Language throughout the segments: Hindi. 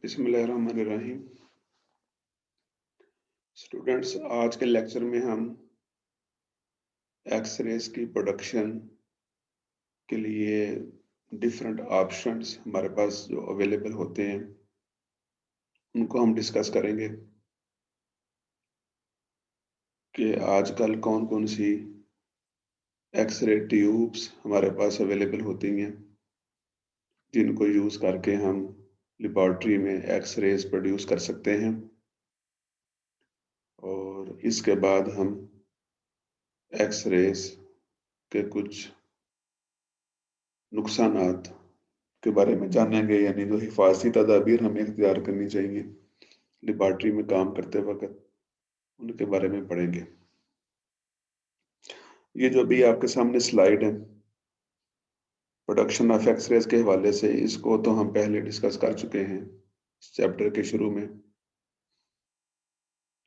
बिस्मिल्लाहिर्रहमानिर्रहीम। स्टूडेंट्स, आज के लेक्चर में हम एक्स-रेज की प्रोडक्शन के लिए डिफरेंट ऑप्शंस हमारे पास जो अवेलेबल होते हैं उनको हम डिस्कस करेंगे कि आजकल कौन कौन सी एक्स-रे ट्यूब्स हमारे पास अवेलेबल होती हैं जिनको यूज़ करके हम लेबॉर्ट्री में एक्स-रेज प्रोड्यूस कर सकते हैं। और इसके बाद हम एक्स-रेज के कुछ नुकसानात के बारे में जानेंगे, यानी जो हिफाज़ती तदाबीर हमें इख्तियार करनी चाहिए लेबॉर्ट्री में काम करते वक़्त, उनके बारे में पढ़ेंगे। ये जो अभी आपके सामने स्लाइड है, प्रोडक्शन ऑफ एक्स-रेज़ के हवाले से, इसको तो हम पहले डिस्कस कर चुके हैं इस चैप्टर के शुरू में।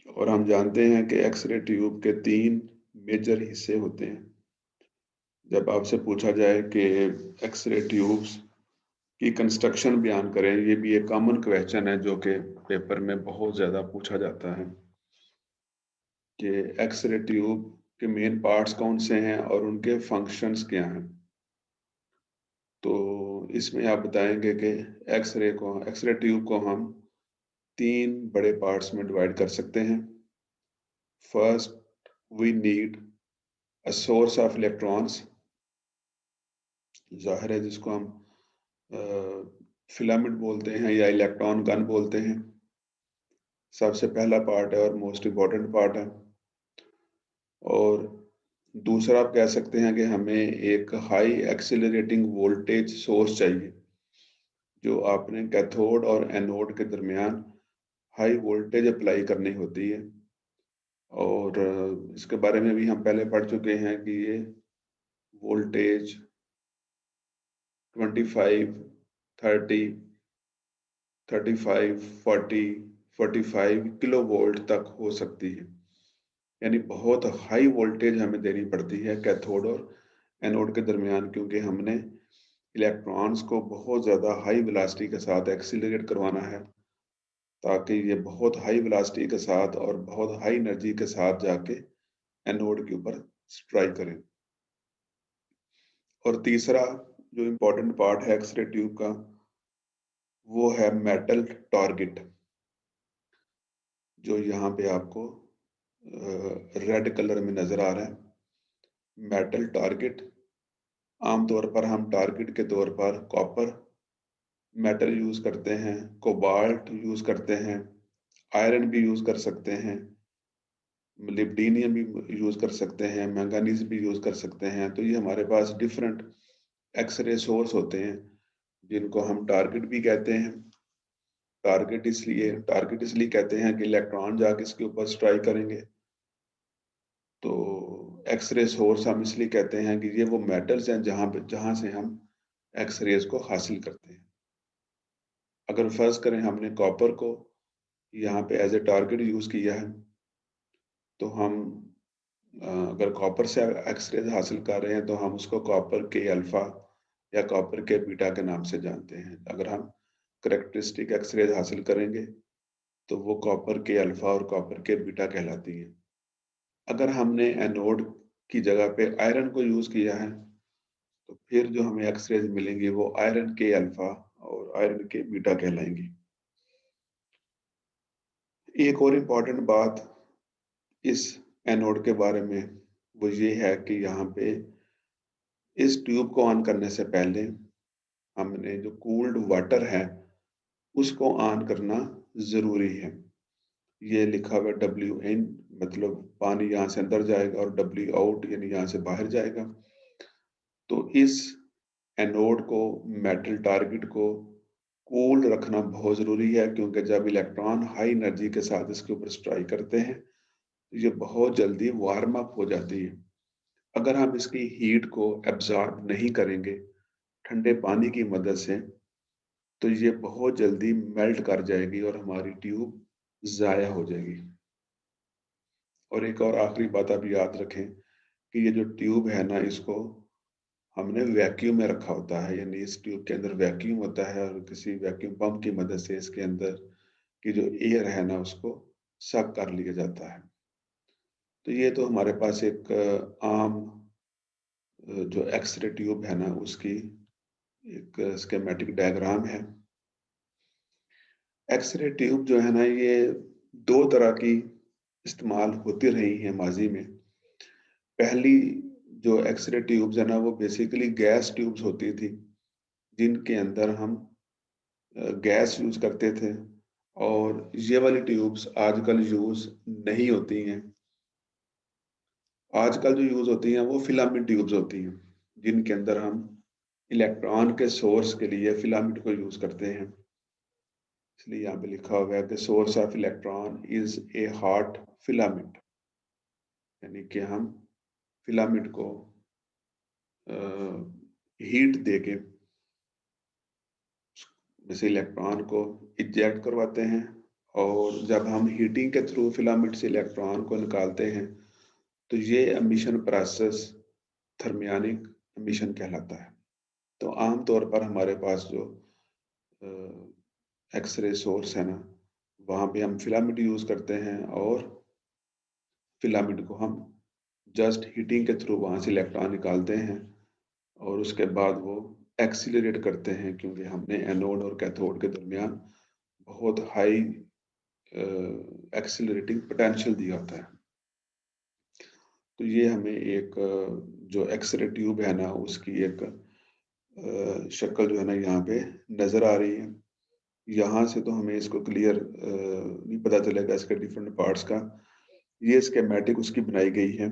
और हम जानते हैं कि एक्स-रे ट्यूब के 3 मेजर हिस्से होते हैं। जब आपसे पूछा जाए कि एक्स-रे ट्यूब्स की कंस्ट्रक्शन बयान करें, ये भी एक कॉमन क्वेश्चन है जो कि पेपर में बहुत ज़्यादा पूछा जाता है कि एक्स-रे ट्यूब के मेन पार्ट्स कौन से हैं और उनके फंक्शंस क्या हैं। तो इसमें आप बताएंगे कि एक्स-रे ट्यूब को हम 3 बड़े पार्ट्स में डिवाइड कर सकते हैं। First, we need a source of electrons, ज़ाहिर है जिसको हम फिलामेंट बोलते हैं या इलेक्ट्रॉन गन बोलते हैं। सबसे पहला पार्ट है और मोस्ट इम्पॉर्टेंट पार्ट है। और दूसरा आप कह सकते हैं कि हमें एक हाई एक्सीलरेटिंग वोल्टेज सोर्स चाहिए, जो आपने कैथोड और एनोड के दरमियान हाई वोल्टेज अप्लाई करनी होती है। और इसके बारे में भी हम पहले पढ़ चुके हैं कि ये वोल्टेज 25, 30, 35, 40, 45 किलो वोल्ट तक हो सकती है। यानी बहुत हाई वोल्टेज हमें देनी पड़ती है कैथोड और एनोड के दरमियान, क्योंकि हमने इलेक्ट्रॉन्स को बहुत ज़्यादा हाई वेलोसिटी के साथ एक्सीलरेट करवाना है, ताकि ये बहुत हाई वेलोसिटी के साथ और बहुत हाई एनर्जी के साथ जाके एनोड के ऊपर स्ट्राइक करें। और तीसरा जो इम्पोर्टेंट पार्ट है एक्सरे ट्यूब का, वो है मेटल टारगेट, जो यहाँ पे आपको रेड कलर में नज़र आ रहा है। मेटल टारगेट, आमतौर पर हम टारगेट के तौर पर कॉपर मेटल यूज़ करते हैं, कोबाल्ट यूज़ करते हैं, आयरन भी यूज़ कर सकते हैं, लिब्डीनियम भी यूज़ कर सकते हैं, मैंगानीज भी यूज़ कर सकते हैं। तो ये हमारे पास डिफरेंट एक्सरे सोर्स होते हैं जिनको हम टारगेट भी कहते हैं। टारगेट इसलिए कहते हैं कि इलेक्ट्रॉन जाके इसके ऊपर स्ट्राइक करेंगे। तो एक्सरे सोर्स हम इसलिए कहते हैं कि ये वो मेटल्स हैं जहाँ से हम एक्सरेज को हासिल करते हैं। अगर फर्ज करें हमने कॉपर को यहाँ पे एज ए टारगेट यूज़ किया है, तो हम अगर कॉपर से एक्सरेज हासिल कर रहे हैं तो हम उसको कॉपर के अल्फा या कॉपर के बीटा के नाम से जानते हैं। अगर हम करेक्टरिस्टिक एक्सरेज हासिल करेंगे तो वो कॉपर के अल्फा और कॉपर के बीटा कहलाती है। अगर हमने एनोड की जगह पे आयरन को यूज़ किया है तो फिर जो हमें एक्सरेज मिलेंगी वो आयरन के अल्फा और आयरन के बीटा कहलाएंगी। एक और इम्पॉर्टेंट बात इस एनोड के बारे में वो ये है कि यहाँ पे इस ट्यूब को ऑन करने से पहले हमने जो कूल्ड वाटर है उसको ऑन करना ज़रूरी है। ये लिखा हुआ है WN, मतलब पानी यहाँ से अंदर जाएगा, और W आउट यानी यहाँ से बाहर जाएगा। तो इस एनोड को, मेटल टारगेट को कूल रखना बहुत ज़रूरी है, क्योंकि जब इलेक्ट्रॉन हाई एनर्जी के साथ इसके ऊपर स्ट्राइक करते हैं तो ये बहुत जल्दी वार्म अप हो जाती है। अगर हम इसकी हीट को एब्जॉर्ब नहीं करेंगे ठंडे पानी की मदद से, तो ये बहुत जल्दी मेल्ट कर जाएगी और हमारी ट्यूब ज़ाया हो जाएगी। और एक और आखिरी बात आप याद रखें कि ये जो ट्यूब है ना, इसको हमने वैक्यूम में रखा होता है, यानी इस ट्यूब के अंदर वैक्यूम होता है और किसी वैक्यूम पंप की मदद से इसके अंदर की जो एयर है ना उसको सक कर लिया जाता है। तो ये तो हमारे पास एक आम जो एक्स-रे ट्यूब है ना उसकी एक स्कीमेटिक डायग्राम है। एक्स-रे ट्यूब जो है ना ये 2 तरह की इस्तेमाल होती रही हैं माज़ी में। पहली जो एक्स-रे ट्यूब्स है ना वो बेसिकली गैस ट्यूब्स होती थी, जिनके अंदर हम गैस यूज़ करते थे और ये वाली ट्यूब्स आजकल यूज़ नहीं होती हैं। आजकल जो यूज़ होती हैं वो फिलामेंट ट्यूब्स होती हैं, जिनके अंदर हम इलेक्ट्रॉन के सोर्स के लिए फिलामेंट को यूज़ करते हैं। इसलिए यहाँ पे लिखा हुआ है कि source of electron is a hot filament, यानी कि हम फिलामेंट को हीट देके जैसे इलेक्ट्रॉन को इजेक्ट करवाते हैं और जब हम हीटिंग के थ्रू फिलामेंट से इलेक्ट्रॉन को निकालते हैं तो ये एमिशन प्रोसेस थर्मियोनिक एमिशन कहलाता है। तो आम तौर पर हमारे पास जो एक्स-रे सोर्स है ना वहाँ पे हम फिलामेंट यूज़ करते हैं और फिलामेंट को हम जस्ट हीटिंग के थ्रू वहाँ से इलेक्ट्रॉन निकालते हैं और उसके बाद वो एक्सीलरेट करते हैं क्योंकि हमने एनोड और कैथोड के दरमियान बहुत हाई एक्सीलरेटिंग पोटेंशियल दिया होता है। तो ये हमें एक जो एक्स-रे ट्यूब है ना उसकी एक शक्ल जो है ना यहाँ पे नज़र आ रही है। यहाँ से तो हमें इसको क्लियर नहीं पता चलेगा इसके डिफरेंट पार्ट्स का। ये स्कीमेटिक उसकी बनाई गई है,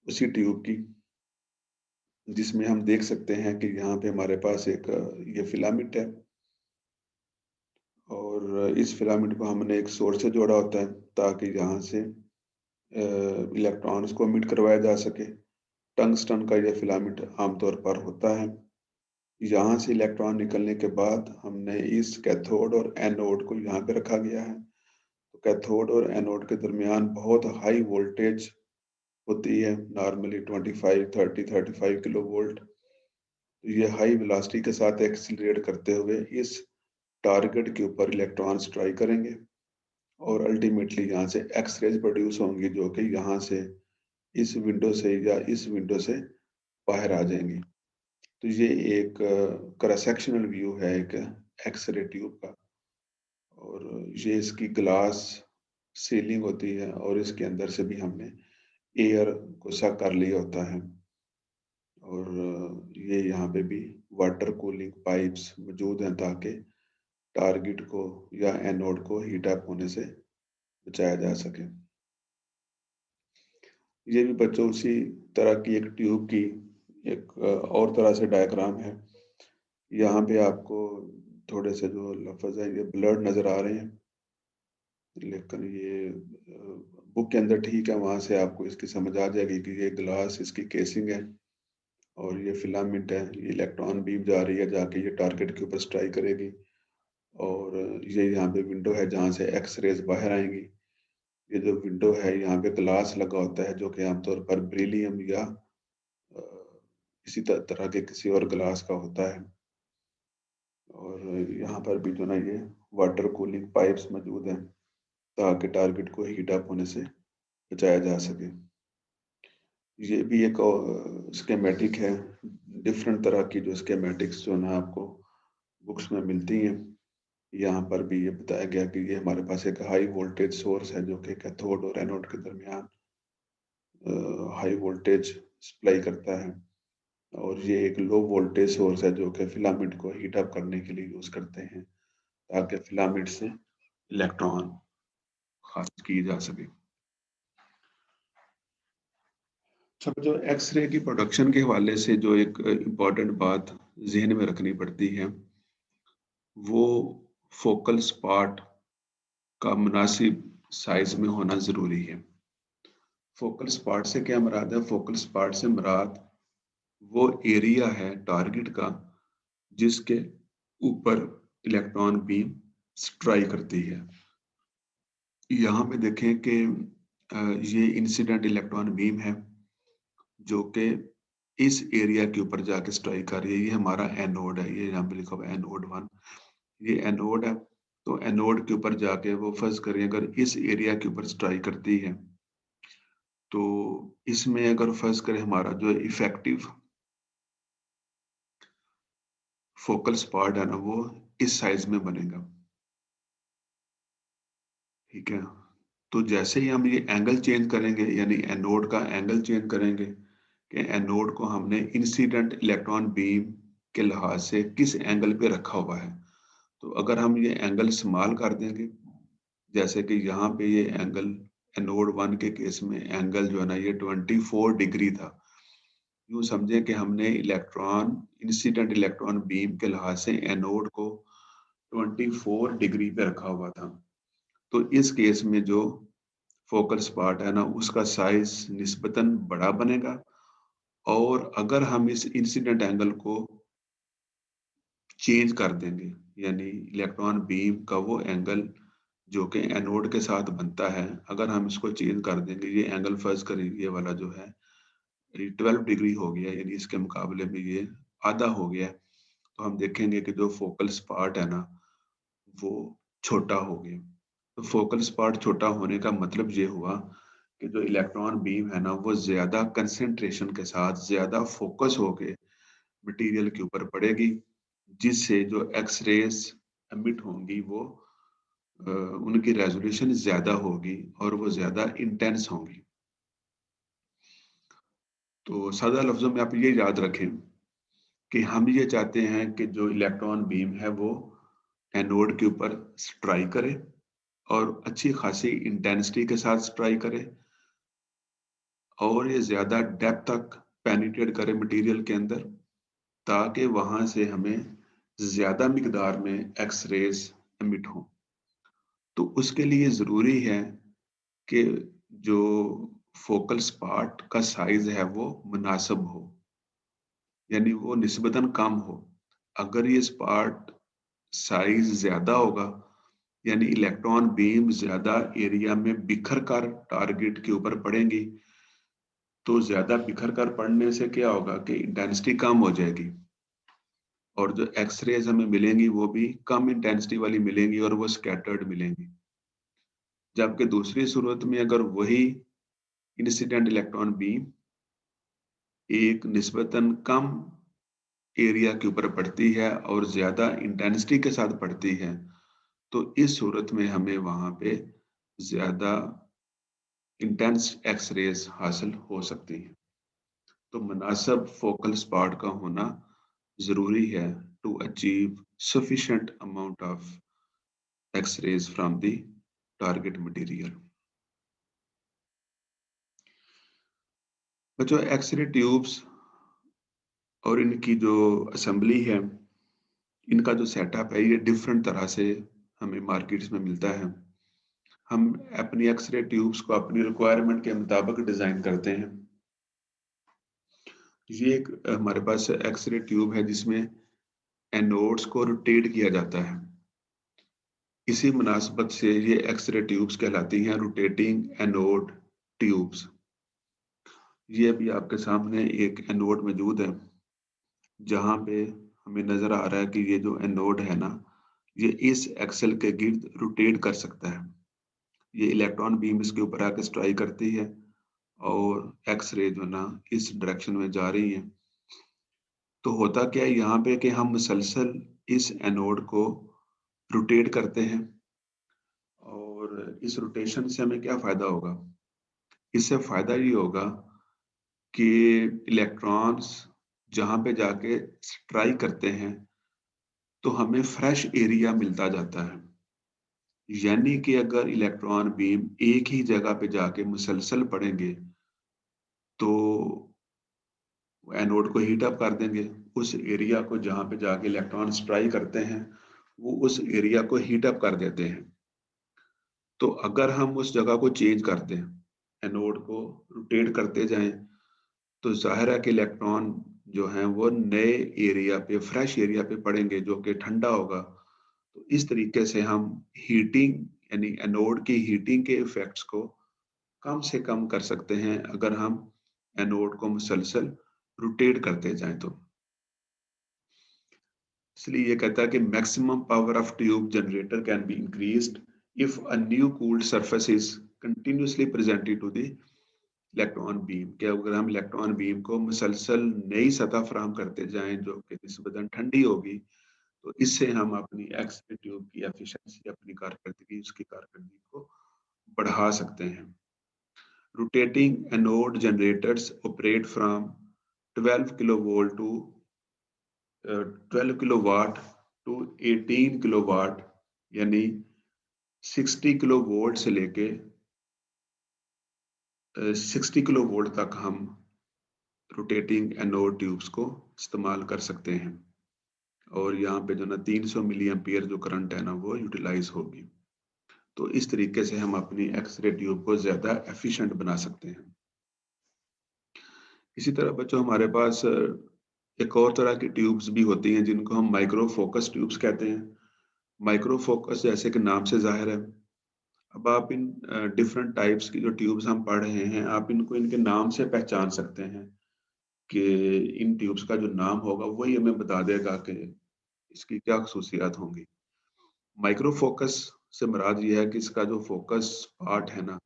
उसी ट्यूब की, जिसमें हम देख सकते हैं कि यहाँ पे हमारे पास एक ये फिलामेंट है और इस फिलामेंट को हमने एक सोर्स से जोड़ा होता है ताकि यहाँ से इलेक्ट्रॉन्स को एमिट करवाया जा सके। टंगस्टन का ये फिलामेंट आमतौर पर होता है। यहाँ से इलेक्ट्रॉन निकलने के बाद हमने इस कैथोड और एनोड को यहाँ पे रखा गया है। तो कैथोड और एनोड के दरमियान बहुत हाई वोल्टेज होती है, नॉर्मली 25, 30, 35 किलो वोल्ट। ये हाई वेलोसिटी के साथ एक्सीलरेट करते हुए इस टारगेट के ऊपर इलेक्ट्रॉन स्ट्राइक करेंगे और अल्टीमेटली यहाँ से एक्स रेज प्रोड्यूस होंगी जो कि यहाँ से इस विंडो से या इस विंडो से बाहर आ जाएंगी। तो ये एक क्रॉस सेक्शनल व्यू है एक एक्स-रे ट्यूब का और ये इसकी ग्लास सीलिंग होती है और इसके अंदर से भी हमने एयर को सक कर लिया होता है और ये यहाँ पे भी वाटर कूलिंग पाइप्स मौजूद हैं ताकि टारगेट को या एनोड को हीट अप होने से बचाया जा सके। ये भी बच्चों उसी तरह की एक ट्यूब की एक और तरह से डायग्राम है। यहाँ पे आपको थोड़े से जो लफ्ज़ हैं ये ब्लर्ड नज़र आ रहे हैं, लेकिन ये बुक के अंदर ठीक है, वहाँ से आपको इसकी समझ आ जाएगी कि ये ग्लास इसकी केसिंग है और ये फिलामेंट है, ये इलेक्ट्रॉन बीम जा रही है, जाके ये टारगेट के ऊपर स्ट्राइक करेगी और ये यहाँ पे विंडो है जहाँ से एक्स रेज़ बाहर आएँगी। ये जो विंडो है यहाँ पे ग्लास लगा होता है जो कि आमतौर पर बेरिलियम या अ, इसी तरह के किसी और ग्लास का होता है और यहाँ पर भी जो ना ये वाटर कूलिंग पाइप्स मौजूद हैं ताकि टारगेट को हीट अप होने से बचाया जा सके। ये भी एक स्कीमेटिक है, डिफरेंट तरह की जो स्कीमेटिक्स जो है ना आपको बुक्स में मिलती हैं। यहाँ पर भी ये बताया गया कि ये हमारे पास एक हाई वोल्टेज सोर्स है जो कि कैथोड और एनोड के दरमियान हाई वोल्टेज सप्लाई करता है और ये एक लो वोल्टेज सोर्स है जो कि फिलामेंट को हीट अप करने के लिए यूज़ करते हैं ताकि फिलामेंट से इलेक्ट्रॉन खारिज किए जा सके। सब जो एक्स-रे की प्रोडक्शन के हवाले से जो एक इम्पोर्टेंट बात ज़हन में रखनी पड़ती है, वो फोकल स्पॉट का मुनासिब साइज़ में होना ज़रूरी है। फोकल स्पॉट से क्या मुराद है? फोकल स्पॉट से मुराद वो एरिया है टारगेट का जिसके ऊपर इलेक्ट्रॉन बीम स्ट्राइक करती है। यहाँ पे देखें कि ये इंसिडेंट इलेक्ट्रॉन बीम है जो कि इस एरिया के ऊपर जाके स्ट्राइक कर रही है। ये हमारा एनोड है, ये यहाँ पे लिखा हुआ है एनोड 1, ये एनोड है। तो एनोड के ऊपर जाके वो फर्ज करें अगर इस एरिया के ऊपर स्ट्राइक करती है, तो इसमें अगर फर्ज करें हमारा जो इफेक्टिव फोकल स्पॉट है ना, वो इस साइज में बनेगा, ठीक है। तो जैसे ही हम ये एंगल चेंज करेंगे, यानी एनोड का एंगल चेंज करेंगे कि एनोड को हमने इंसिडेंट इलेक्ट्रॉन बीम के लिहाज से किस एंगल पे रखा हुआ है। तो अगर हम ये एंगल स्मॉल कर देंगे, जैसे कि यहाँ पे ये एंगल एनोड 1 के केस में एंगल जो है ना ये 24 डिग्री था। यूँ समझें कि हमने इंसिडेंट इलेक्ट्रॉन बीम के लिहाज से एनोड को 24 डिग्री पे रखा हुआ था। तो इस केस में जो फोकल स्पॉट है ना, उसका साइज निस्बतन बड़ा बनेगा। और अगर हम इस इंसिडेंट एंगल को चेंज कर देंगे, यानी इलेक्ट्रॉन बीम का वो एंगल जो कि एनोड के साथ बनता है, अगर हम इसको चेंज कर देंगे, ये एंगल फर्ज करेंगे ये वाला जो है ये 12 डिग्री हो गया, यानी इसके मुकाबले में ये आधा हो गया, तो हम देखेंगे कि जो फोकल स्पॉट है ना वो छोटा हो गया। तो फोकल स्पॉट छोटा होने का मतलब ये हुआ कि जो इलेक्ट्रॉन बीम है ना वो ज्यादा कंसंट्रेशन के साथ ज्यादा फोकस होके मटेरियल के ऊपर पड़ेगी, जिससे जो एक्स रेज एमिट होंगी वो उनकी रेजोल्यूशन ज्यादा होगी और वो ज्यादा इंटेंस होंगी। तो सादा लफ्जों में आप ये याद रखें कि हम ये चाहते हैं कि जो इलेक्ट्रॉन बीम है वो एनोड के ऊपर स्ट्राइक करे और अच्छी खासी इंटेंसिटी के साथ स्ट्राइक करे और ये ज्यादा डेप्थ तक पेनिट्रेट करे मटेरियल के अंदर, ताकि वहां से हमें ज्यादा मिकदार में एक्स रेज एमिट हो। तो उसके लिए जरूरी है कि जो फोकल स्पॉट का साइज है वो मुनासिब हो, यानी वो निस्बतन कम हो। अगर ये स्पॉट साइज ज्यादा होगा, यानी इलेक्ट्रॉन बीम ज्यादा एरिया में बिखर कर टारगेट के ऊपर पड़ेंगी, तो ज्यादा बिखर कर पड़ने से क्या होगा कि इंटेंसिटी कम हो जाएगी और जो एक्स रेज हमें मिलेंगी वो भी कम इंटेंसिटी वाली मिलेंगी और वो स्कैटर्ड मिलेंगी। जबकि दूसरी सूरत में अगर वही इंसिडेंट इलेक्ट्रॉन बीम एक निस्बतन कम एरिया के ऊपर पड़ती है और ज्यादा इंटेंसिटी के साथ पड़ती है, तो इस सूरत में हमें वहां पे ज्यादा इंटेंस एक्स रेज हासिल हो सकती हैं। तो मुनासिब फोकल स्पॉट का होना जरूरी है to achieve sufficient amount of x-rays from the target material। बच्चों, एक्सरे ट्यूब्स और इनकी जो असेंबली है, इनका जो सेटअप है, ये डिफरेंट तरह से हमें मार्केट्स में मिलता है। हम अपनी एक्सरे ट्यूब्स को अपनी रिक्वायरमेंट के मुताबिक डिजाइन करते हैं। ये एक हमारे पास एक्सरे ट्यूब है जिसमें एनोड्स को रोटेट किया जाता है। इसी मुनासबत से ये एक्सरे ट्यूब्स कहलाती हैं रोटेटिंग एनोड ट्यूब्स। ये अभी आपके सामने एक एनोड मौजूद है, जहां पे हमें नजर आ रहा है कि ये जो एनोड है ना, ये इस एक्सेल के गिर्द रोटेट कर सकता है। ये इलेक्ट्रॉन बीम इसके ऊपर आके स्ट्राइक करती है और एक्स रे जो ना इस डायरेक्शन में जा रही है। तो होता क्या है यहाँ पे कि हम मुसलसल इस एनोड को रोटेट करते हैं और इस रोटेशन से हमें क्या फायदा होगा? इससे फायदा ये होगा कि इलेक्ट्रॉन्स जहां पे जाके स्ट्राइक करते हैं तो हमें फ्रेश एरिया मिलता जाता है। यानी कि अगर इलेक्ट्रॉन बीम एक ही जगह पे जाके मुसलसल पड़ेंगे तो एनोड को हीट अप कर देंगे। उस एरिया को जहां पे जाके इलेक्ट्रॉन स्ट्राइक करते हैं वो उस एरिया को हीट अप कर देते हैं। तो अगर हम उस जगह को चेंज कर दें, एनोड को रोटेट करते जाएं, तो जाहिर है कि इलेक्ट्रॉन जो हैं वो नए एरिया पे फ्रेश एरिया पे पड़ेंगे जो कि ठंडा होगा। तो इस तरीके से हम हीटिंग यानी एनोड की हीटिंग के इफेक्ट्स को कम से कम कर सकते हैं अगर हम एनोड को मुसलसल रोटेट करते जाएं तो इसलिए ये कहता है कि maximum power of tube generator can be increased if a new cooled surface is continuously presented to the electron beam के अगर हम इलेक्ट्रॉन बीम को मुसलसल नई सतह फराहम करते जाएं जो कि निस्बतन ठंडी होगी तो इससे हम अपनी एक्स रे ट्यूब की एफिशिएंसी अपनी कारकर्दगी उसकी कारकर्दगी को बढ़ा सकते हैं rotating anode generators operate from 12 kilovolt to 12 kilowatt to 18 kilowatt यानी 60 किलो वोल्ट से लेके 60 किलो वोल्ट तक हम रोटेटिंग एनोड ट्यूब्स को इस्तेमाल कर सकते हैं और यहाँ पे जो ना 300 मिली एम्पियर जो करंट है ना वो यूटिलाइज होगी तो इस तरीके से हम अपनी एक्सरे ट्यूब को ज्यादा एफिशिएंट बना सकते हैं इसी तरह बच्चों हमारे पास एक और तरह की ट्यूब्स भी होती हैं जिनको हम माइक्रो फोकस ट्यूब्स कहते हैं माइक्रो फोकस जैसे कि नाम से जाहिर है अब आप इन डिफरेंट टाइप्स की जो ट्यूब्स हम पढ़ रहे हैं आप इनको इनके नाम से पहचान सकते हैं कि इन ट्यूब्स का जो नाम होगा वही हमें बता देगा कि इसकी क्या खसूसियात होंगी माइक्रो फोकस से मुराद ये है कि इसका जो फोकस पार्ट है ना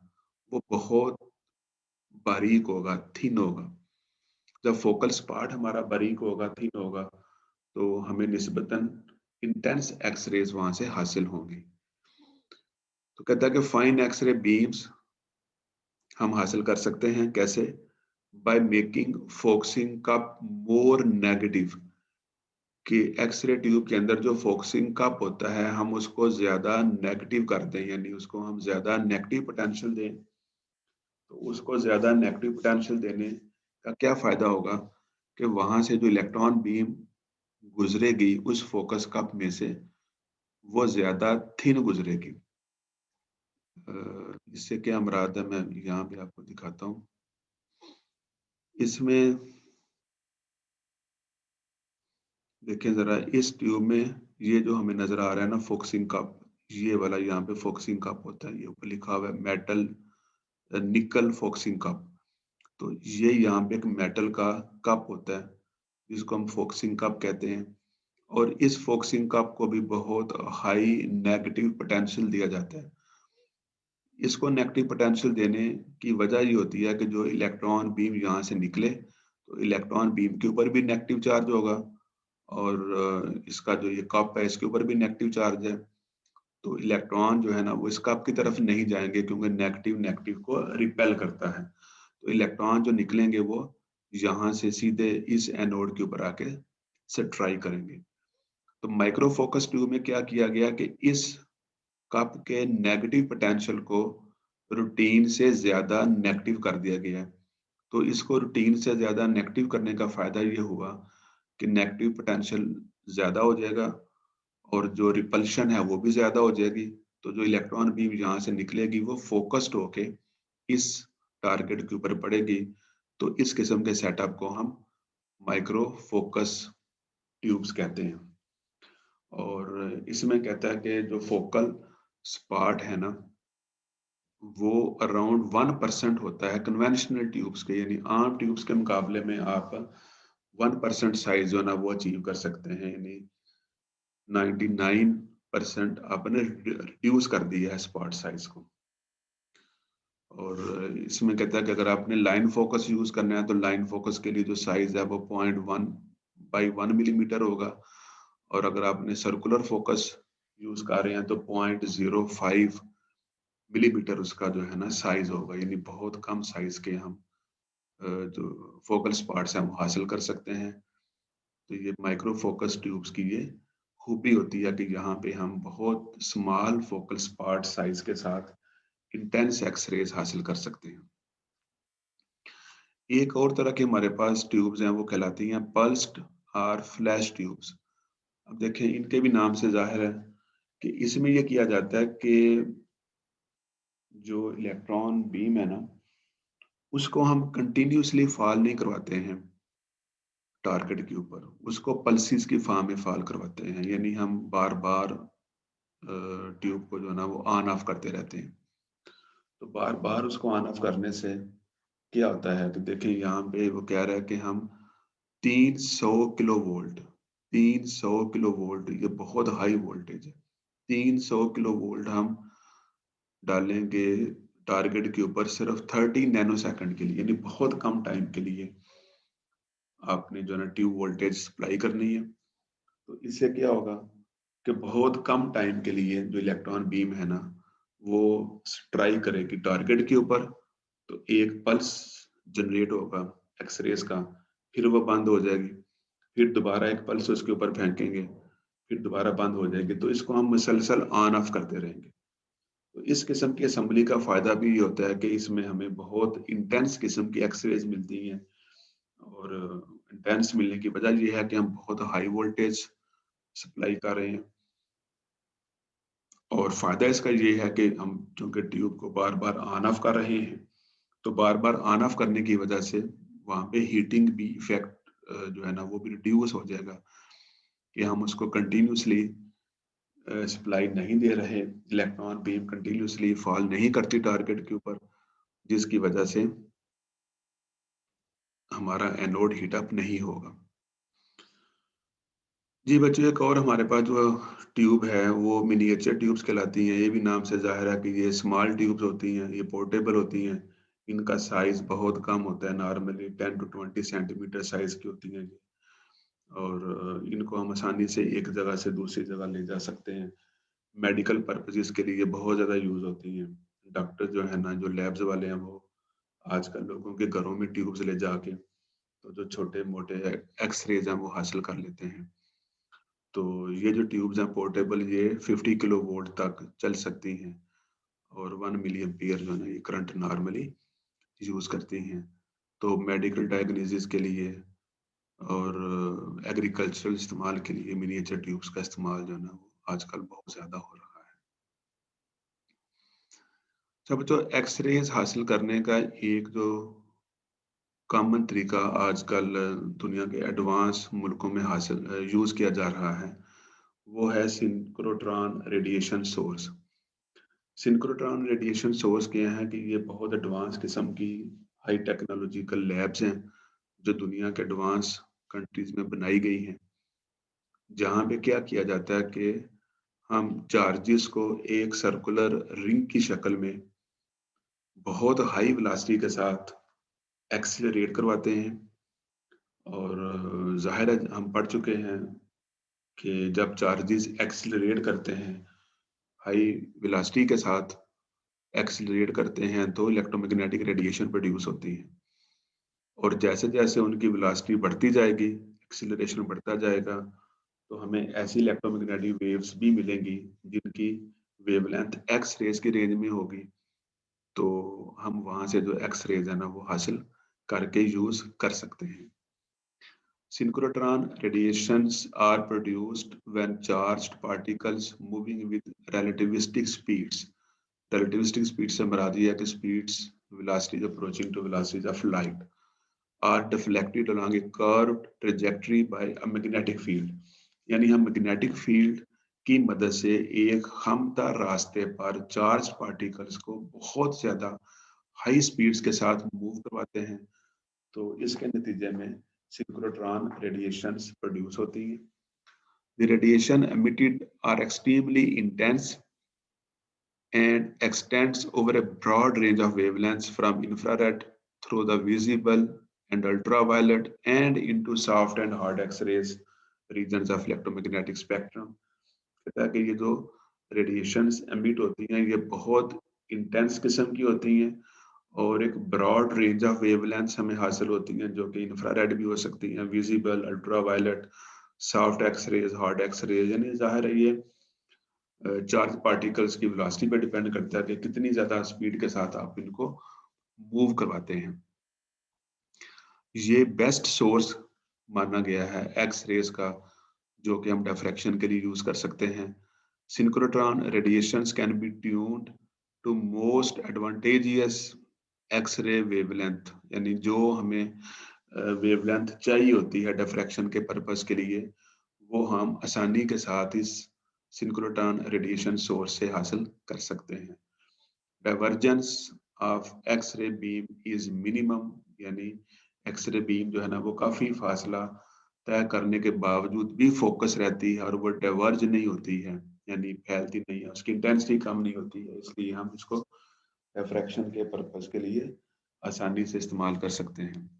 वो बहुत बारीक होगा थिन होगा जब फोकल पार्ट हमारा बारीक होगा थिन होगा तो हमें निस्बतन इंटेंस एक्सरेज वहां से हासिल होंगी तो कहता है कि फाइन एक्सरे बीम्स हम हासिल कर सकते हैं कैसे बाय मेकिंग फोकसिंग का मोर नेगेटिव कि एक्सरे ट्यूब के अंदर जो फोकसिंग कप होता है हम उसको ज्यादा नेगेटिव कर दें यानी उसको हम ज्यादा नेगेटिव पोटेंशियल दें तो उसको ज्यादा नेगेटिव पोटेंशियल देने का क्या फायदा होगा कि वहां से जो इलेक्ट्रॉन बीम गुजरेगी उस फोकस कप में से वो ज्यादा थिन गुजरेगी इससे क्या मुराद है मैं यहाँ भी आपको दिखाता हूँ इसमें देखिए जरा इस ट्यूब में ये जो हमें नजर आ रहा है ना फोकसिंग कप ये वाला यहाँ पे फोकसिंग कप होता है ये ऊपर लिखा हुआ है मेटल निकल फोकसिंग कप तो ये यहाँ पे एक मेटल का कप होता है जिसको हम फोकसिंग कप कहते हैं और इस फोकसिंग कप को भी बहुत हाई नेगेटिव पोटेंशियल दिया जाता है इसको नेगेटिव पोटेंशियल देने की वजह ये होती है कि जो इलेक्ट्रॉन बीम यहाँ से निकले तो इलेक्ट्रॉन बीम के ऊपर भी नेगेटिव चार्ज होगा और इसका जो ये कप है इसके ऊपर भी नेगेटिव चार्ज है तो इलेक्ट्रॉन जो है ना वो इस कप की तरफ नहीं जाएंगे क्योंकि नेगेटिव नेगेटिव को रिपेल करता है तो इलेक्ट्रॉन जो निकलेंगे वो यहाँ से सीधे इस एनोड के ऊपर आके से ट्राई करेंगे तो माइक्रो फोकस ट्यूब में क्या किया गया कि इस कप के नेगेटिव पोटेंशियल को रूटीन से ज्यादा नेगेटिव कर दिया गया है तो इसको रूटीन से ज्यादा नेगेटिव करने का फायदा ये हुआ कि नेगेटिव पोटेंशियल ज्यादा हो जाएगा और जो रिपल्शन है वो भी ज्यादा हो जाएगी तो जो इलेक्ट्रॉन बीम यहाँ से निकलेगी वो फोकस्ड होके इस टारगेट के ऊपर पड़ेगी तो इस किस्म के सेटअप को हम माइक्रो फोकस ट्यूब्स कहते हैं और इसमें कहता है कि जो फोकल स्पार्ट है ना वो अराउंड 1% होता है कन्वेंशनल ट्यूब्स के यानी आम ट्यूब्स के मुकाबले में आप 1% साइज जो है ना वो अचीव कर सकते हैं यानी 99% आपने रिड्यूस कर दिया है स्पॉट साइज को और इसमें कहता है कि अगर आपने लाइन फोकस यूज करना है तो लाइन फोकस के लिए जो साइज है वो 0.1 by 1 मिलीमीटर होगा और अगर आपने सर्कुलर फोकस यूज कर रहे हैं तो 0.05 मिलीमीटर उसका जो है ना साइज होगा यानी बहुत कम साइज के हम जो फोकल स्पॉट्स हैं वो हासिल कर सकते हैं तो ये माइक्रो फोकस ट्यूब्स की ये खूबी होती है कि यहाँ पे हम बहुत स्मॉल फोकल स्पॉट साइज के साथ इंटेंस एक्सरेज हासिल कर सकते हैं एक और तरह के हमारे पास ट्यूब्स हैं वो कहलाती हैं पल्स्ड और फ्लैश ट्यूब्स अब देखें इनके भी नाम से जाहिर है कि इसमें यह किया जाता है कि जो इलेक्ट्रॉन बीम है ना उसको हम कंटिन्यूसली फॉल नहीं करवाते हैं टारगेट के ऊपर उसको पल्सिस की फॉर्म में फॉल करवाते हैं यानी हम बार बार ट्यूब को जो है ना वो ऑन ऑफ करते रहते हैं तो बार बार उसको ऑन ऑफ करने से क्या होता है तो देखिए यहाँ पे वो कह रहा है कि हम 300 किलो वोल्ट, 300 किलो वोल्ट, ये बहुत हाई वोल्टेज है। 300 किलो वोल्ट हम डालेंगे टारगेट के ऊपर सिर्फ 30 नैनो सेकंड के लिए, यानी बहुत कम टाइम के लिए आपने जो है ना ट्यूब वोल्टेज सप्लाई करनी है। तो इससे क्या होगा कि बहुत कम टाइम के लिए जो इलेक्ट्रॉन बीम है ना, वो स्ट्राइक करेगी टारगेट के ऊपर। तो एक पल्स जनरेट होगा एक्सरेज का, फिर वो बंद हो जाएगी, फिर दोबारा एक पल्स उसके ऊपर फेंकेंगे, फिर दोबारा बंद हो जाएगी। तो इसको हम मुसलसल ऑन ऑफ करते रहेंगे। तो इस किस्म की असेंबली का फायदा भी ये होता है कि इसमें हमें बहुत इंटेंस किस्म की एक्सरेज मिलती हैं। और इंटेंस मिलने की वजह ये है कि हम बहुत हाई वोल्टेज सप्लाई कर रहे हैं। और फायदा इसका ये है कि हम चूंकि ट्यूब को बार बार ऑन ऑफ कर रहे हैं, तो बार बार ऑन ऑफ करने की वजह से वहां पे हीटिंग भी इफेक्ट जो है ना वो भी रिड्यूस हो जाएगा, कि हम उसको कंटिन्यूसली सप्लाई नहीं दे रहे, इलेक्ट्रॉन बीम कंटिन्यूसली फॉल नहीं करती टारगेट के ऊपर, जिसकी वजह से हमारा एनोड हीट अप नहीं होगा। जी बच्चों, एक और हमारे पास जो ट्यूब है वो मिनिएचर ट्यूब्स कहलाती हैं। ये भी नाम से जाहिर है कि ये स्मॉल ट्यूब्स होती हैं, ये पोर्टेबल होती हैं। इनका साइज बहुत कम होता है, नॉर्मली 10 to 20 सेंटीमीटर साइज की होती हैं ये। और इनको हम आसानी से एक जगह से दूसरी जगह ले जा सकते हैं। मेडिकल पर्पजेस के लिए बहुत ज़्यादा यूज होती हैं। डॉक्टर जो है ना, जो लैब्स वाले हैं, वो आजकल लोगों के घरों में ट्यूब्स ले जाके तो जो छोटे मोटे एक्सरेज हैं वो हासिल कर लेते हैं। तो ये जो ट्यूब्स हैं पोर्टेबल, ये 50 किलो वोल्ट तक चल सकती हैं और 1 मिली एम्पियर जो है ना ये करंट नॉर्मली यूज करती हैं। तो मेडिकल डायग्नोसिस के लिए और एग्रीकल्चरल इस्तेमाल के लिए मिनिएचर ट्यूब्स का इस्तेमाल जो है ना वो आजकल बहुत ज्यादा हो रहा है। सब जो एक्सरेज हासिल करने का एक जो कॉमन तरीका आजकल दुनिया के एडवांस मुल्कों में हासिल यूज किया जा रहा है, वो है synchrotron radiation source. Synchrotron radiation source क्या है कि ये बहुत एडवांस किस्म की हाई टेक्नोलॉजिकल लैब्स हैं जो दुनिया के एडवांस कंट्रीज में बनाई गई हैं, जहाँ पे क्या किया जाता है कि हम चार्जेस को एक सर्कुलर रिंग की शक्ल में बहुत हाई वेलोसिटी के साथ एक्सीलरेट करवाते हैं। और जाहिर है हम पढ़ चुके हैं कि जब चार्जेस एक्सीलरेट करते हैं, हाई वेलोसिटी के साथ एक्सीलरेट करते हैं, तो इलेक्ट्रोमैग्नेटिक रेडिएशन प्रोड्यूस होती है। और जैसे जैसे उनकी वेलोसिटी बढ़ती जाएगी, एक्सीलरेशन बढ़ता जाएगा, तो हमें ऐसी इलेक्ट्रोमैग्नेटिक वेव्स भी मिलेंगी जिनकी वेवलेंथ एक्स रेज की रेंज में होगी। तो हम वहां से जो एक्स रेज है ना वो हासिल करके यूज कर सकते हैं। Synchrotron radiations are produced when charged particles moving with relativistic speeds. Relativistic speed से मराद ये है कि speeds, velocities approaching to velocities of light are deflected along a curved trajectory by a magnetic field. यानी हम मैग्नेटिक फील्ड की मदद से एक खामदार रास्ते पर चार्ज पार्टिकल्स को बहुत ज्यादा हाई स्पीड्स के साथ मूव करवाते हैं। तो इसके नतीजे में सिंक्रोट्रॉन रेडिएशंस प्रोड्यूस होती हैं। The radiation emitted are extremely intense and extends over a broad range of wavelengths from infrared through the visible and ultraviolet and into soft and hard X-rays regions of electromagnetic spectrum। कहता है कि ये जो रेडिएशंस एमिट होती हैं ये बहुत इंटेंस किस्म की होती हैं और एक ब्रॉड रेंज ऑफ वेवलेंथ्स हमें हासिल होती हैं, जो कि इंफ्रारेड भी हो सकती हैं, visible, ultraviolet, soft X rays, hard X rays. यानी जाहिर है ये चार्ज पार्टिकल्स की वेलोसिटी पे डिपेंड करता है कि कितनी ज्यादा स्पीड के साथ आप इनको मूव करवाते हैं। ये बेस्ट सोर्स माना गया है एक्स रेज का, जो कि हम डिफ्रैक्शन के लिए यूज कर सकते हैं। Synchrotron radiations can be tuned to most advantageous X ray wavelength, यानी जो हमें वेवलेंथ चाहिए होती है डिफ्रैक्शन के पर्पस के लिए, वो हम आसानी के साथ इस सिंक्रोट्रॉन रेडिएशन सोर्स से हासिल कर सकते हैं। Divergence of X ray beam is minimum, यानी एक्सरे बीम जो है ना वो काफ़ी फासला तय करने के बावजूद भी फोकस रहती है और वो डाइवर्ज नहीं होती है, यानी फैलती नहीं है, उसकी इंटेंसिटी कम नहीं होती है, इसलिए हम इसको रिफ्रैक्शन के पर्पज़ के लिए आसानी से इस्तेमाल कर सकते हैं।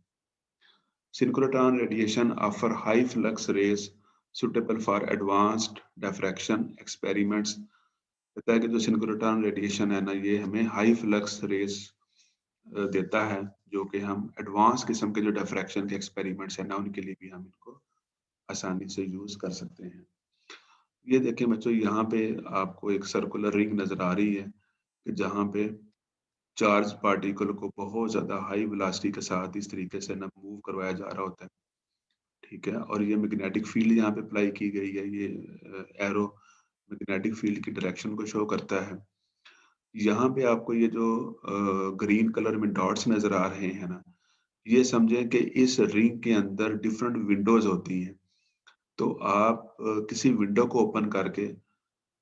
Synchrotron radiation offer high flux rays suitable for advanced diffraction experiments। कहता है कि जो सिंक्रोट्रॉन रेडिएशन है ना ये हमें हाई फ्लक्स रेस देता है, जो कि हम एडवांस किस्म के जो डिफ्रैक्शन के एक्सपेरिमेंट्स हैं ना उनके लिए भी हम इनको आसानी से यूज कर सकते हैं। ये देखें बच्चों, यहाँ पे आपको एक सर्कुलर रिंग नजर आ रही है कि जहाँ पे चार्ज पार्टिकल को बहुत ज्यादा हाई वेलोसिटी के साथ इस तरीके से ना मूव करवाया जा रहा होता है, ठीक है। और ये मैग्नेटिक फील्ड यहाँ पे अप्लाई की गई है, ये एरो मैग्नेटिक फील्ड की डायरेक्शन को शो करता है। यहाँ पे आपको ये जो ग्रीन कलर में डॉट्स नजर आ रहे हैं ना, ये समझें कि इस रिंग के अंदर डिफरेंट विंडोज होती हैं। तो आप किसी विंडो को ओपन करके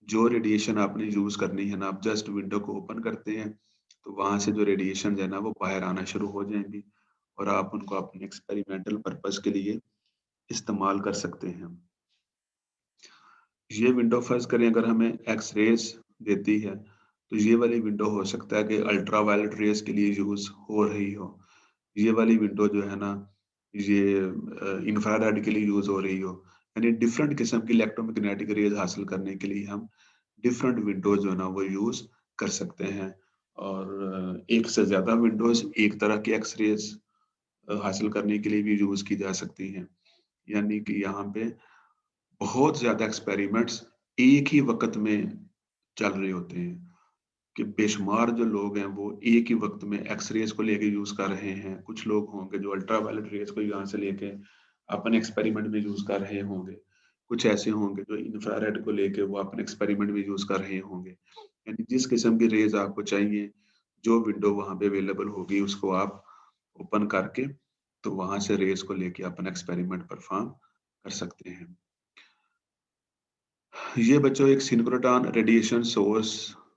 जो रेडिएशन आपने यूज करनी है ना, आप जस्ट विंडो को ओपन करते हैं तो वहां से जो रेडिएशन है ना वो बाहर आना शुरू हो जाएंगी और आप उनको अपने एक्सपेरिमेंटल पर्पस के लिए इस्तेमाल कर सकते हैं। ये विंडो फर्ज करें अगर हमें एक्स रेज देती है तो ये वाली विंडो हो सकता है कि अल्ट्रा वायलेट रेज के लिए यूज हो रही हो। ये वाली विंडो जो है ना ये इंफ्रारेड के लिए यूज हो रही हो, यानी डिफरेंट किस्म की इलेक्ट्रोमैग्नेटिक रेज हासिल करने के लिए हम डिफरेंट विंडोज जो है ना वो यूज कर सकते हैं। और एक से ज्यादा विंडोज एक तरह की एक्स रेज हासिल करने के लिए भी यूज की जा सकती हैं, यानी कि यहाँ पे बहुत ज्यादा एक्सपेरिमेंट्स एक ही वक्त में चल रहे होते हैं कि बेशुमार जो लोग हैं वो एक ही वक्त में एक्स रेज को लेके यूज कर रहे हैं। कुछ लोग होंगे जो अल्ट्रा वायलेट रेज को यहाँ से लेके अपने एक्सपेरिमेंट में यूज कर रहे होंगे, कुछ ऐसे होंगे जो इंफ्रारेड को लेके वो अपने एक्सपेरिमेंट में यूज कर रहे होंगे। यानी जिस किस्म की रेज आपको चाहिए, जो विंडो वहां पे अवेलेबल होगी उसको आप ओपन करके तो वहां से रेज को लेके अपना एक्सपेरिमेंट परफॉर्म कर सकते हैं। ये बच्चों एक सिंक्रोट्रॉन रेडिएशन सोर्स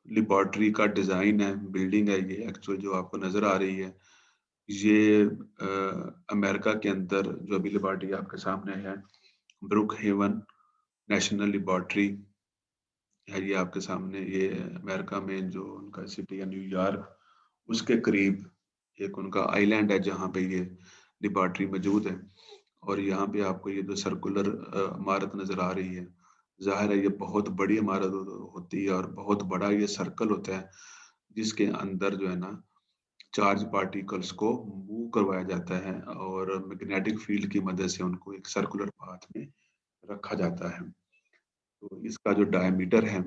लेबोरेटरी का डिजाइन है, बिल्डिंग है ये एक्चुअल जो आपको नजर आ रही है। ये अमेरिका के अंदर जो अभी लेबोरेटरी आपके सामने है, ब्रुक हेवन नेशनल लेबोरेटरी है, ये आपके सामने। ये अमेरिका में जो उनका सिटी है न्यूयॉर्क, उसके करीब एक उनका आइलैंड है जहाँ पे ये लेबोरेटरी मौजूद है। और यहाँ पे आपको ये जो सर्कुलर इमारत नजर आ रही है, जाहिर है ये बहुत बड़ी इमारत होती है और बहुत बड़ा ये सर्कल होता है जिसके अंदर जो है ना चार्ज पार्टिकल्स को मूव करवाया जाता है और मैग्नेटिक फील्ड की मदद से उनको एक सर्कुलर पाथ में रखा जाता है। तो इसका जो डायमीटर है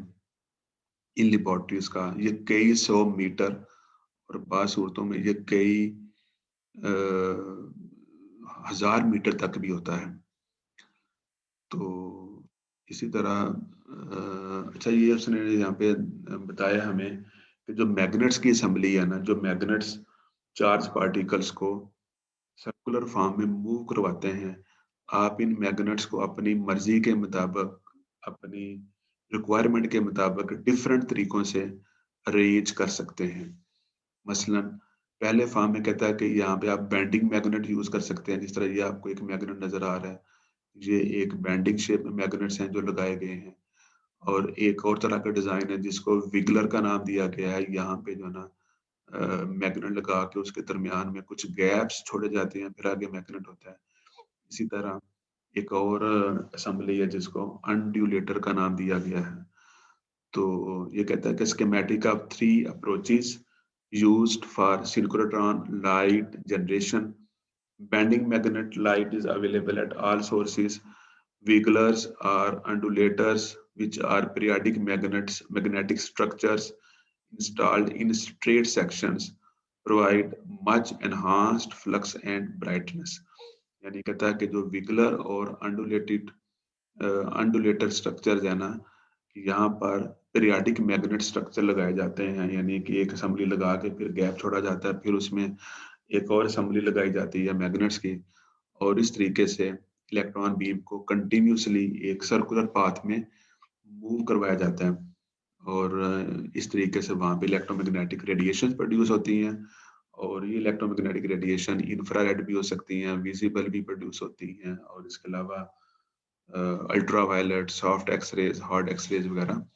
इन लेबोरेटरीज का ये कई 100 मीटर और बाज़ सूरतों में ये कई 1000 मीटर तक भी होता है। तो इसी तरह अच्छा ये उसने यहाँ पे बताया हमें कि जो मैग्नेट्स की असेंबली है ना, जो मैग्नेट्स चार्ज पार्टिकल्स को सर्कुलर फॉर्म में मूव करवाते हैं, आप इन मैग्नेट्स को अपनी मर्जी के मुताबिक, अपनी रिक्वायरमेंट के मुताबिक डिफरेंट तरीकों से अरेंज कर सकते हैं। मसलन पहले फॉर्म में कहता है कि यहाँ पे आप बेंडिंग मैग्नेट यूज कर सकते हैं, जिस तरह ये आपको एक मैग्नेट नजर आ रहा है, ये एक बेंडिंग शेप में मैग्नेट्स हैं जो लगाए गए हैं। और एक और तरह का डिजाइन है जिसको विगलर का नाम दिया गया है, यहाँ पे जो ना मैग्नेट लगा के उसके दरमियान में कुछ गैप्स छोड़े जाते हैं फिर आगे मैग्नेट होता है। इसी तरह एक और असेंबली है जिसको अनड्यूलेटर का नाम दिया गया है। तो ये कहता है कि schematic of 3 approaches used for synchrotron light generation. Bending magnet light is available at all sources. Wigglers are undulators, which are periodic magnetic structures installed in straight sections, provide much enhanced flux and brightness. यानी कहता है कि जो विगलर और अंडुलेटर स्ट्रक्चर्स है ना, यहाँ पर पीरियाडिक मैग्नेट स्ट्रक्चर लगाए जाते हैं, यानी कि एक असेंबली लगा के फिर गैप छोड़ा जाता है, फिर उसमें एक और असेंबली लगाई जाती है मैग्नेट्स की, और इस तरीके से इलेक्ट्रॉन बीम को कंटिन्यूसली एक सर्कुलर पाथ में मूव करवाया जाता है। और इस तरीके से वहाँ पे इलेक्ट्रोमैग्नेटिक रेडिएशन प्रोड्यूस होती हैं और ये इलेक्ट्रोमैग्नेटिक रेडिएशन इंफ्रारेड भी हो सकती हैं, विजिबल भी प्रोड्यूस होती हैं, और इसके अलावा ultraviolet, soft X rays, hard X rays वगैरह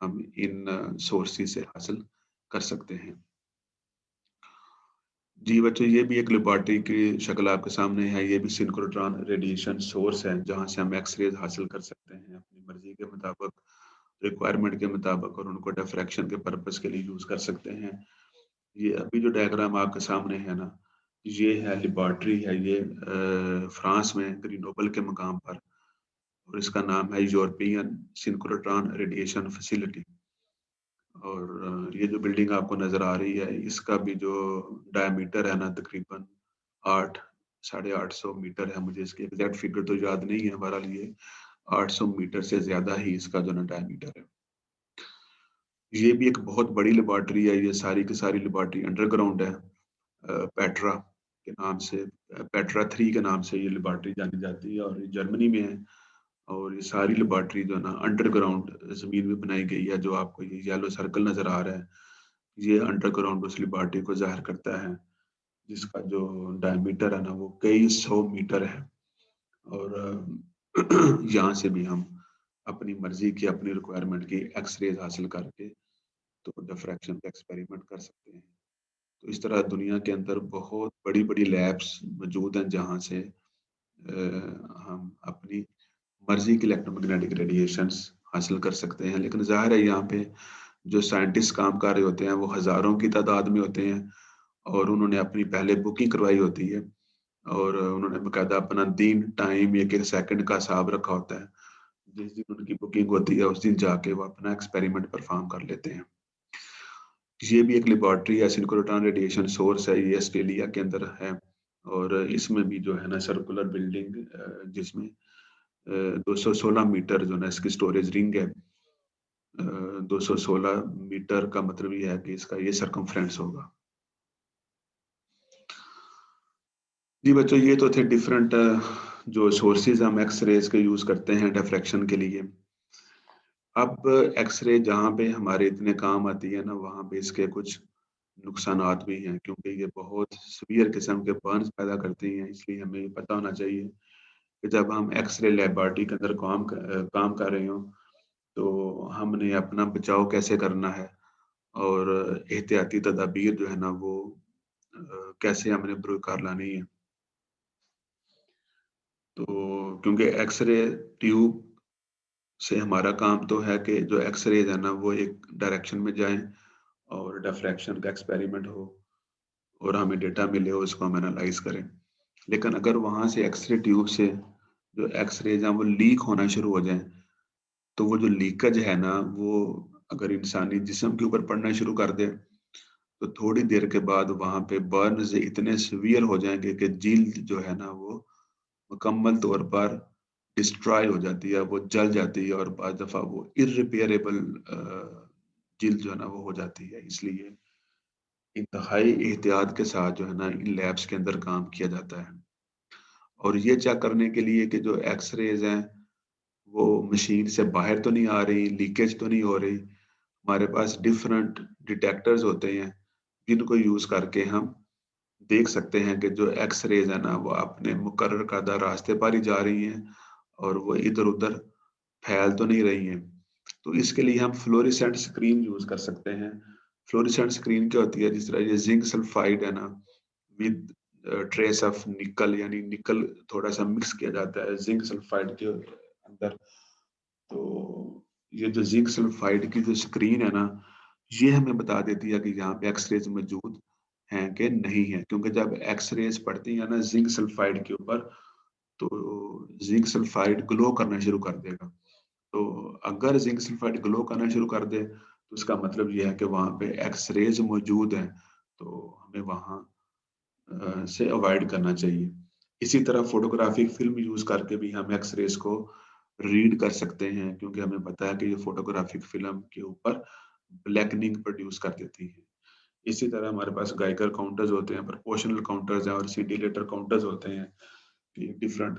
हम इन सोर्सेज से हासिल कर सकते हैं। जी बच्चों, ये भी एक लेबॉरेटरी की शक्ल आपके सामने है। ये भी सिंक्रोट्रॉन रेडिएशन सोर्स है, जहाँ से हम एक्सरेज हासिल कर सकते हैं अपनी मर्जी के मुताबिक, रिक्वायरमेंट के मुताबिक, और उनको डिफ्रैक्शन के पर्पस के लिए यूज कर सकते हैं। ये अभी जो डायग्राम आपके सामने है ना, ये है लेबॉरेटरी है, ये फ्रांस में ग्रीनोबल के मकाम पर, और इसका नाम है यूरोपियन सिंक्रोट्रॉन रेडिएशन फैसिलिटी। और ये जो बिल्डिंग आपको नजर आ रही है, इसका भी जो डायमीटर है ना, तकरीबन 800-850 मीटर है। मुझे इसकी एग्जैक्ट फिगर तो याद नहीं है, बहरहाल ये 800 मीटर से ज्यादा ही इसका जो ना डायमीटर है। ये भी एक बहुत बड़ी लेबॉरेटरी है। ये सारी की सारी लेबॉरेटरी अंडरग्राउंड है। पेट्रा के नाम से, पेट्रा 3 के नाम से ये लेबॉरेटरी जानी जाती है, और ये जर्मनी में है। और ये सारी लेबॉरेटरी जो है ना अंडरग्राउंड जमीन में बनाई गई है। जो आपको ये येलो सर्कल नजर आ रहा है, ये अंडरग्राउंड उस लेबॉरेटरी को जाहिर करता है, जिसका जो डायमीटर है ना वो कई 100 मीटर है। और यहाँ से भी हम अपनी मर्जी की, अपनी रिक्वायरमेंट की एक्सरेज हासिल करके तो डिफ्रैक्शन का एक्सपेरिमेंट कर सकते हैं। तो इस तरह दुनिया के अंदर बहुत बड़ी बड़ी लैब्स मौजूद हैं, जहाँ से हम अपनी मर्जी की इलेक्ट्रोमैग्नेटिक रेडिएशंस हासिल कर सकते हैं। लेकिन जाहिर है, यहाँ पे जो साइंटिस्ट काम कर रहे होते हैं वो हजारों की तादाद में होते हैं, और उन्होंने अपनी पहले बुकिंग करवाई होती है, और उन्होंने बाकायदा अपना दिन, टाइम, एक एक सेकंड का हिसाब रखा होता है। जिस दिन उनकी बुकिंग होती है उस दिन जाके वो अपना एक्सपेरिमेंट परफॉर्म कर लेते हैं। ये भी एक लेबॉरेटरी है, सिंक्रोट्रॉन रेडिएशन सोर्स है, ये ऑस्ट्रेलिया के अंदर है। और इसमें भी जो है ना सर्कुलर बिल्डिंग, जिसमें 216 मीटर जो ना इसकी स्टोरेज रिंग है। 216 मीटर का मतलब ये है कि इसका ये सरकमफ्रेंस होगा। जी बच्चों, ये तो थे डिफरेंट जो सोर्सेज हम एक्सरेज के यूज करते हैं डिफ्रैक्शन के लिए। अब एक्सरे जहाँ पे हमारे इतने काम आती है ना, वहाँ पे इसके कुछ नुकसानात भी हैं, क्योंकि ये बहुत सीवियर किस्म के बर्न्स पैदा करती हैं। इसलिए हमें ये पता होना चाहिए कि जब हम एक्सरे लेबॉरेटरी के अंदर काम कर रहे हो, तो हमने अपना बचाव कैसे करना है, और एहतियाती तदाबीर जो है ना वो कैसे हमने बरकरार लानी है। तो क्योंकि एक्सरे ट्यूब से हमारा काम तो है कि जो एक्सरेज है ना वो एक डायरेक्शन में जाएं, और डिफ्रैक्शन का एक्सपेरिमेंट हो, और हमें डेटा मिले हो, उसको हम एनालाइज करें। लेकिन अगर वहां से एक्सरे ट्यूब से जो एक्सरेज हैं वो लीक होना शुरू हो जाए, तो वो जो लीकेज है ना वो अगर इंसानी जिस्म के ऊपर पड़ना शुरू कर दे, तो थोड़ी देर के बाद वहां पे बर्न इतने सीवियर हो जाएंगे कि जिल्द जो है ना वो मुकम्मल तौर पर डिस्ट्रॉय हो जाती है, वो जल जाती है, और बाद दफा वो इररिपेयरेबल जिल्द जो है ना वो हो जाती है। इसलिए इंतहाई एहतियात के साथ जो है ना इन लैब्स के अंदर काम किया जाता है, और ये चेक करने के लिए कि जो एक्सरेज हैं वो मशीन से बाहर तो नहीं आ रही, लीकेज तो नहीं हो रही। हमारे पास डिफरेंट डिटेक्टर्स होते हैं, जिनको यूज करके हम देख सकते हैं कि जो एक्सरेज है ना वो अपने मुकर्रर करदा रास्ते पर ही जा रही हैं, और वो इधर उधर फैल तो नहीं रही हैं। तो इसके लिए हम फ्लोरेसेंट स्क्रीन यूज कर सकते हैं। फ्लोरेसेंट स्क्रीन क्या होती है, जिस तरह ये जिंक सल्फाइड है ना, विद ट्रेस ऑफ निकल, यानी निकल थोड़ा सा मिक्स किया जाता है जिंक सल्फाइड के अंदर। तो ये जो जिंक सल्फाइड की जो स्क्रीन है ना, ये हमें बता देती है कि यहाँ पे एक्सरेज मौजूद हैं कि नहीं है। क्योंकि जब एक्सरेज पड़ती है ना जिंक सल्फाइड के ऊपर, तो जिंक सल्फाइड ग्लो करना शुरू कर देगा। तो अगर जिंक सल्फाइड ग्लो करना शुरू कर दे, तो उसका मतलब यह है कि वहाँ पे एक्सरेज मौजूद है, तो हमें वहाँ से अवॉइड करना चाहिए। इसी तरह फोटोग्राफिक फिल्म यूज करके भी हम एक्सरेज को रीड कर सकते हैं, क्योंकि हमें पता है कि ये फोटोग्राफिक फिल्म के ऊपर ब्लैकनिंग प्रोड्यूस कर देती है। इसी तरह हमारे पास गाइगर काउंटर्स होते हैं, प्रोपोर्शनल काउंटर्स हैं, और सीडिलेटर काउंटर्स होते हैं। कि डिफरेंट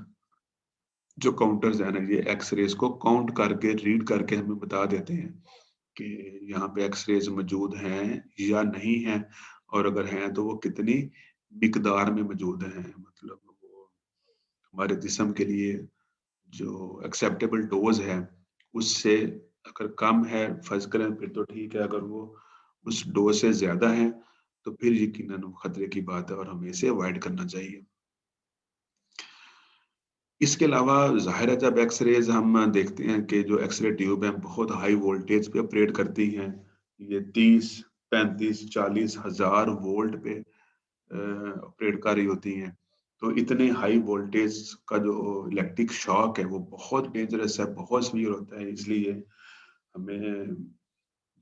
जो काउंटर्स हैं ना, ये एक्सरेज को काउंट करके, रीड करके हमें बता देते हैं कि यहाँ पे एक्सरेज मौजूद हैं या नहीं है, और अगर हैं तो वो कितनी मिकदार में मौजूद हैं, मतलब वो हमारे जिस्म के लिए जो एक्सेप्टेबल डोज है उससे अगर कम है फर्ज करें फिर तो ठीक है, अगर वो उस डोज से ज्यादा है तो फिर यकीनन वो खतरे की बात है और हमें इसे अवॉइड करना चाहिए। इसके अलावा ज़ाहिर है जब एक्स-रेज़ हम देखते हैं कि जो एक्स-रे ट्यूब है बहुत हाई वोल्टेज पे ऑपरेट करती हैं। ये 30, 35, 40 हज़ार वोल्ट पे ऑपरेट कर रही होती हैं। तो इतने हाई वोल्टेज का जो इलेक्ट्रिक शॉक है वो बहुत डेंजरस है, बहुत सीवियर होता है। इसलिए हमें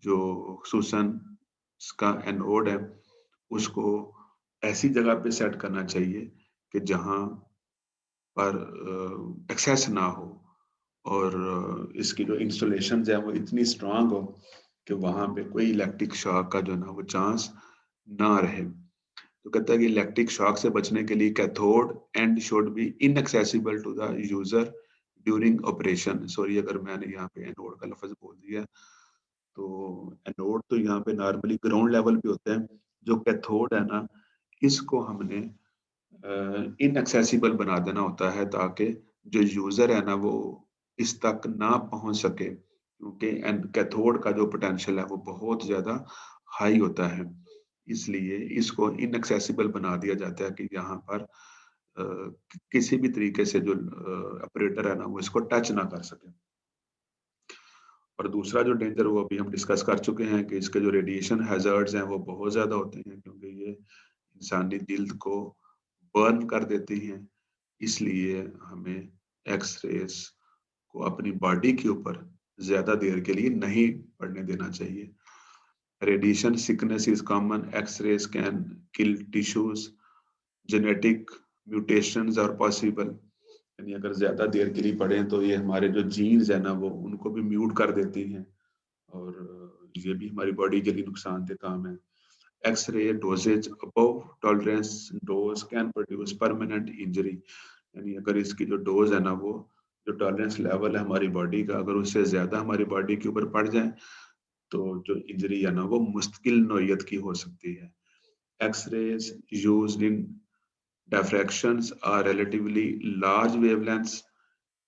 जो ख़ुसूसन इसका एनोड है उसको ऐसी जगह पे सेट करना चाहिए कि जहाँ पर एक्सेस ना हो और इसकी जो इंस्टॉलेशंस है वो इतनी स्ट्रांग हो कि वहाँ पे कोई इलेक्ट्रिक शॉक का जो है ना वो चांस ना रहे। तो कहता है कि इलेक्ट्रिक शॉक से बचने के लिए cathode end should be inaccessible to the user during operation. Sorry अगर मैंने यहाँ पे एनोड का लफ्ज बोल दिया। तो एनोड तो यहाँ पे नॉर्मली ग्राउंड लेवल पे होते हैं। जो कैथोड है ना इसको हमने इनएक्सेसिबल बना देना होता है ताकि जो यूजर है ना वो इस तक ना पहुंच सके, क्योंकि कैथोड का जो पोटेंशियल है वो बहुत ज्यादा हाई होता है। इसलिए इसको इनएक्सेसिबल बना दिया जाता है कि यहाँ पर किसी भी तरीके से जो ऑपरेटर है ना वो इसको टच ना कर सके। और दूसरा जो डेंजर वो अभी हम डिस्कस कर चुके हैं कि इसके जो रेडिएशन हैजर्ड्स हैं वो बहुत ज्यादा होते हैं, क्योंकि ये इंसानी जिल्द को बर्न कर देती हैं। इसलिए हमें एक्स-रेज़ को अपनी बॉडी के ऊपर ज़्यादा देर के लिए नहीं पड़ने देना चाहिए। Radiation sickness is common, X rays can kill tissues, genetic mutations are possible. यानी अगर ज़्यादा देर के लिए पड़ें तो ये हमारे जो जीन्स है ना वो उनको भी म्यूट कर देती हैं और ये भी हमारी बॉडी के लिए नुकसानदेह काम है। X-ray dosage above tolerance dose can produce permanent injury। यानी अगर इसकी जो डोज है ना वो जो टॉलरेंस लेवल है हमारी बॉडी का अगर उससे ज्यादा हमारी बॉडी के ऊपर पड़ जाए तो जो इंजरी है ना वो मुश्किल नौयत की हो सकती है। X-rays used in diffractions are relatively large wavelengths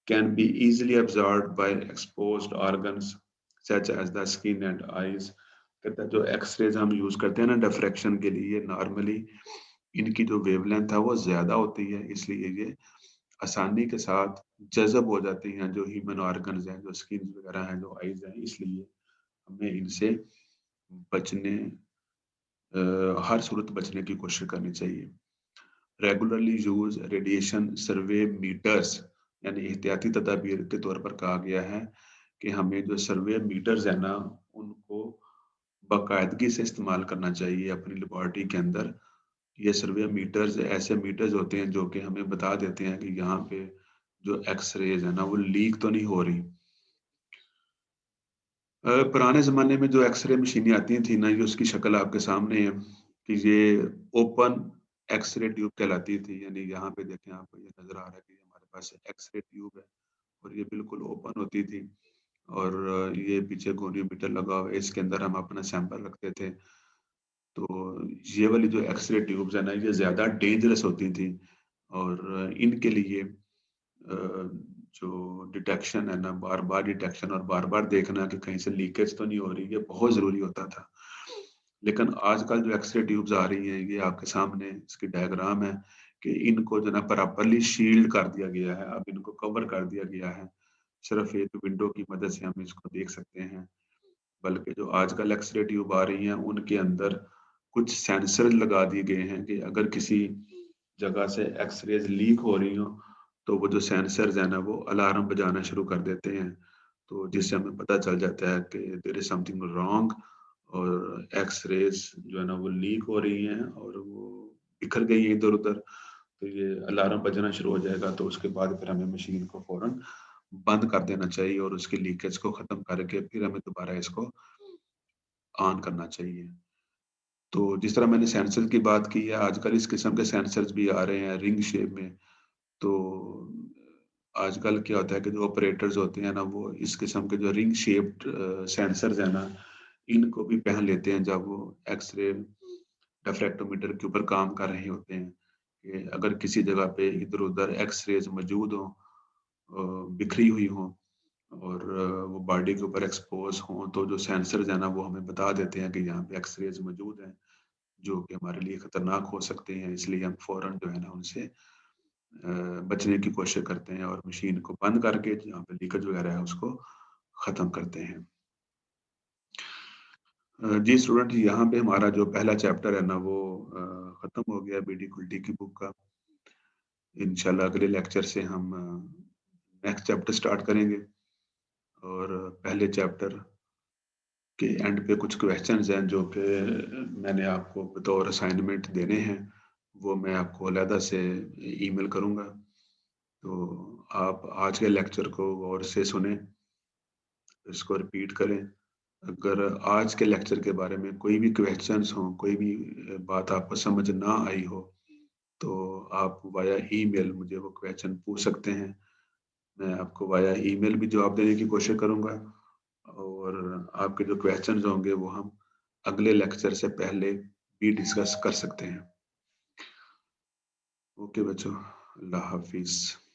can be easily absorbed by exposed organs such as the skin and eyes। कहता है जो एक्सरेज हम यूज करते हैं ना डिफ्रैक्शन के लिए नॉर्मली इनकी जो वेवलेंथ है वो ज्यादा होती है, इसलिए ये आसानी के साथ जज़ब हो जाती हैं जो ह्यूमन ऑर्गन्स हैं, जो स्किन वगैरह हैं, जो आईज हैं। इसलिए हमें इनसे बचने हर सूरत बचने की कोशिश करनी चाहिए। रेगुलरली यूज रेडिएशन सर्वे मीटर्स, यानी एहतियाती तदाबीर के तौर पर कहा गया है कि हमें जो सर्वे मीटर्स है ना उनको बाकायदगी से इस्तेमाल करना चाहिए अपनी लेबोरेटरी के अंदर। ये सर्वे मीटर्स ऐसे मीटर्स होते हैं जो कि हमें बता देते हैं कि यहाँ पे जो एक्स-रेज़ है ना वो लीक तो नहीं हो रही। पुराने ज़माने में जो एक्स-रे मशीनें आती थी ना, ये उसकी शक्ल आपके सामने है कि ये ओपन एक्स-रे ट्यूब कहलाती थी। यानी यहाँ पे देखें आपको ये नज़र आ रहा है कि हमारे पास एक्स-रे ट्यूब है और ये बिल्कुल ओपन होती थी और ये पीछे गोनियोमीटर लगा हुआ है, इसके अंदर हम अपना सैंपल रखते थे। तो ये वाली जो एक्स-रे ट्यूब्स है ना, ये ज़्यादा डेंजरस होती थी और इनके लिए जो डिटेक्शन है ना, बार-बार डिटेक्शन और बार-बार देखना कि कहीं से लीकेज तो नहीं हो रही, ये बहुत ज़रूरी होता था। लेकिन आजकल जो एक्स-रे ट्यूब्स आ रही हैं, ये आपके सामने इसकी डायग्राम है कि इनको जो है ना प्रॉपर्ली शील्ड कर दिया गया है, अब इनको कवर कर दिया गया है। सिर्फ़ एक विंडो की मदद से हम इसको देख सकते हैं। बल्कि जो आजकल एक्स-रे ट्यूब आ रही हैं, उनके अंदर कुछ सेंसर लगा दिए गए हैं कि अगर किसी जगह से एक्स-रेज़ लीक हो रही हों, तो वो जो सेंसर्स हैं ना, वो अलार्म बजाना शुरू कर देते हैं। तो जिससे हमें पता चल जाता है कि देयर इज़ समथिंग रॉन्ग और एक्स-रेज़ जो है ना, वो लीक हो रही हैं और वो बिखर गई हैं इधर-उधर। तो ये अलार्म बजना शुरू हो जाएगा, तो उसके बाद फिर हमें मशीन को फ़ौरन बंद कर देना चाहिए और उसकी लीकेज को ख़त्म करके फिर हमें दोबारा इसको ऑन करना चाहिए। तो जिस तरह मैंने सेंसर की बात की है, आजकल इस किस्म के सेंसर्स भी आ रहे हैं रिंग शेप में। तो आजकल क्या होता है कि जो ऑपरेटर्स होते हैं ना, वो इस किस्म के जो रिंग शेप्ड सेंसर्स हैं ना, इनको भी पहन लेते हैं जब वो एक्स-रे डिफ्रैक्टोमीटर के ऊपर काम कर रहे होते हैं कि अगर किसी जगह पे इधर-उधर एक्स-रेज़ मौजूद हों, बिखरी हुई हों और वो बॉडी के ऊपर एक्सपोज़ हों, तो जो सेंसर्स हैं ना, वो हमें बता देते हैं कि यहाँ पे एक्स-रेज़ मौजूद हैं, जो कि हमारे लिए खतरनाक हो सकते हैं। इसलिए हम फ़ौरन जो है ना, उनसे बचने की कोशिश करते हैं और मशीन को बंद करके जहाँ पे लीकेज वगैरह है, उसको ख़त्म करते हैं। जी स्टूडेंट, यहाँ पे हमारा जो पहला चैप्टर है ना, वो ख़त्म हो गया बीडी कुल्टी की बुक का। इंशाल्लाह अगले लेक्चर से हम नेक्स्ट चैप्टर स्टार्ट करेंगे और पहले चैप्टर के एंड पे कुछ क्वेश्चंस हैं जो कि मैंने आपको बतौर असाइनमेंट देने हैं, वो मैं आपको अलहदा से ईमेल करूँगा। तो आप आज के लेक्चर को गौर से सुनें, इसको रिपीट करें। अगर आज के लेक्चर के बारे में कोई भी क्वेश्चंस हों, कोई भी बात आपको समझ ना आई हो, तो आप वाया ईमेल मुझे वो क्वेश्चन पूछ सकते हैं। मैं आपको वाया ईमेल भी जवाब देने की कोशिश करूँगा और आपके जो क्वेश्चंस होंगे वो हम अगले लेक्चर से पहले भी डिस्कस कर सकते हैं। ओके बच्चों, अल्लाह हाफ़िज़।